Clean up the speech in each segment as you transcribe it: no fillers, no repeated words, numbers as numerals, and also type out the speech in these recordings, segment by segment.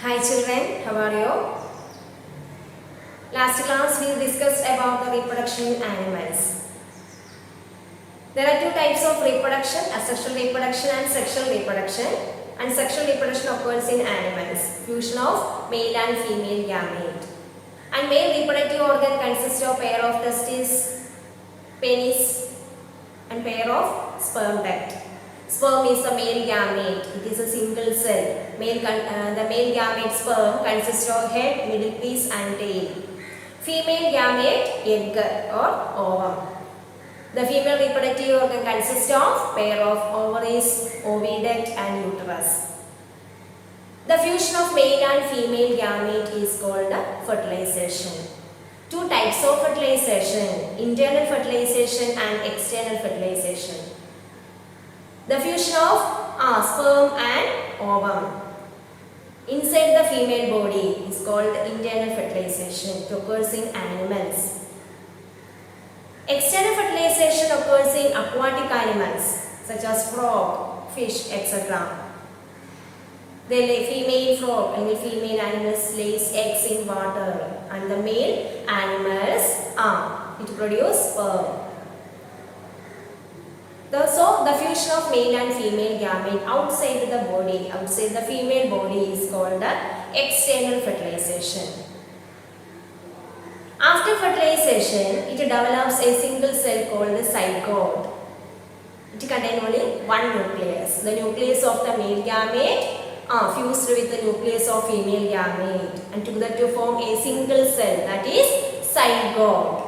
Hi children, how are you? Last class we discussed about the reproduction in animals. There are two types of reproduction, asexual reproduction and sexual reproduction. And sexual reproduction occurs in animals. Fusion of male and female gamete. And male reproductive organ consists of pair of testes, penis and pair of sperm duct. Sperm is the male gamete. It is a single cell. The male gamete sperm consists of head, middle piece and tail. Female gamete egg or ovum. The female reproductive organ consists of pair of ovaries, oviduct and uterus. The fusion of male and female gamete is called fertilization. Two types of fertilization, internal fertilization and external fertilization. The fusion of sperm and ovum inside the female body is called internal fertilization. It occurs in animals. External fertilization occurs in aquatic animals such as frog, fish, etc. The female frog and the female animals lays eggs in water, and the male animals it produce sperm. So the fusion of male and female gamete outside the body, outside the female body is called the external fertilization. After fertilization, it develops a single cell called the zygote. It contains only one nucleus. The nucleus of the male gamete fused with the nucleus of female gamete and together to form a single cell, that is zygote.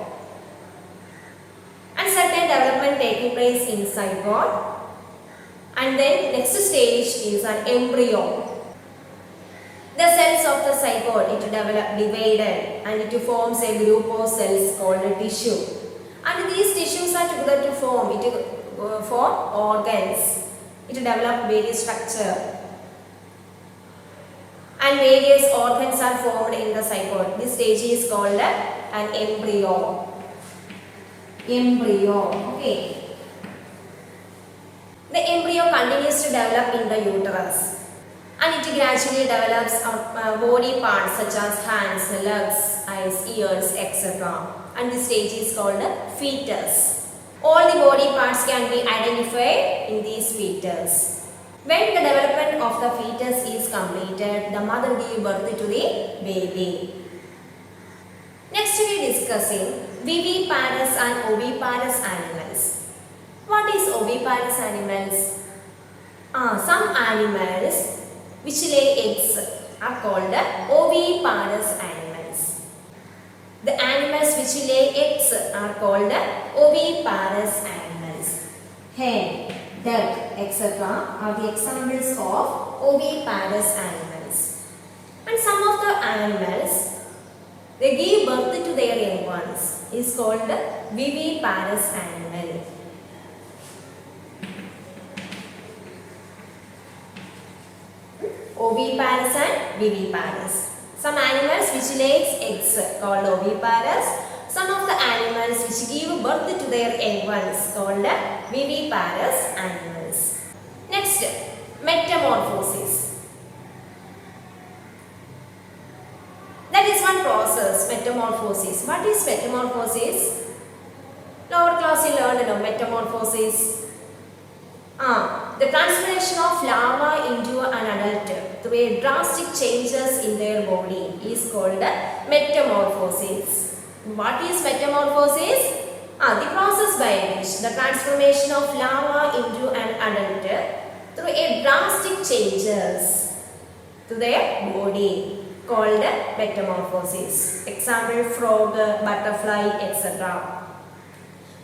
And certain development taking place in zygote. And then next stage is an embryo. The cells of the zygote divided and it forms a group of cells called a tissue. And these tissues are together to form organs. It develops various structure. And various organs are formed in the zygote. This stage is called an embryo. Okay. The embryo continues to develop in the uterus. And it gradually develops body parts such as hands, legs, eyes, ears, etc. And this stage is called fetus. All the body parts can be identified in these fetus. When the development of the fetus is completed, the mother gives birth to the baby. Next we are discussing viviparous and oviparous animals. What is oviparous animals? Some animals which lay eggs are called oviparous animals. The animals which lay eggs are called oviparous animals. Hen, duck, etc. are the examples of oviparous animals. And some of the animals, they give birth to their young ones, is called viviparous animal. Oviparous and viviparous. Some animals which lay eggs called oviparous. Some of the animals which give birth to their young ones called viviparous animals. Next, metamorphosis. That is one process, metamorphosis. What is metamorphosis? Lower class you learned metamorphosis. The transformation of larva into an adult through a drastic changes in their body is called metamorphosis. What is metamorphosis? The process by which the transformation of larva into an adult through a drastic changes to their body called metamorphosis. Example, frog, butterfly, etc.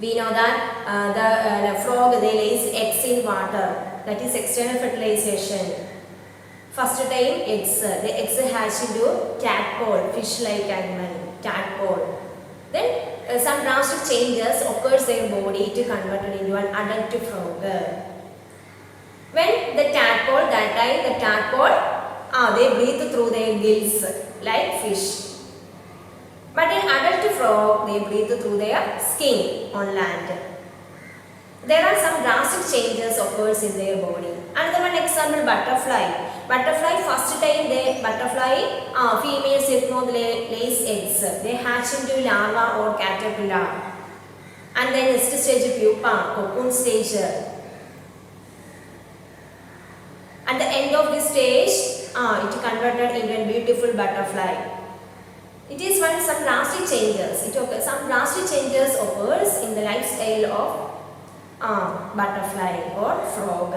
We know that the frog, they lays eggs in water. That is external fertilization. First time eggs. The eggs hatch into tadpole, fish-like animal, tadpole. Then some drastic changes occurs in their body to convert it into an adult frog. When the tadpole, they breathe through their gills like fish. But in adult frog, they breathe through their skin on land. there are some drastic changes occurs in their body. Another one example, butterfly. Butterfly, first time females lays eggs. They hatch into larva or caterpillar. And then next stage pupa, cocoon stage. At the end of this stage, it converted into a beautiful butterfly. It is some drastic changes. Some drastic changes occurs in the lifestyle of butterfly or frog.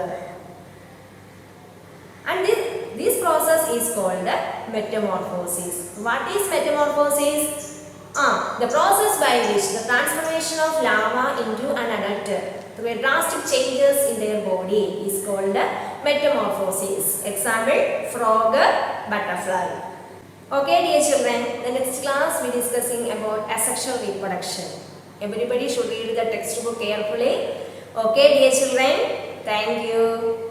And this process is called the metamorphosis. What is metamorphosis? The process by which the transformation of larva into an adult through drastic changes in their body is called the metamorphosis. Example, frog, butterfly. Okay dear children, the next class we discussing about asexual reproduction. Everybody should read the textbook carefully. Okay dear children, thank you.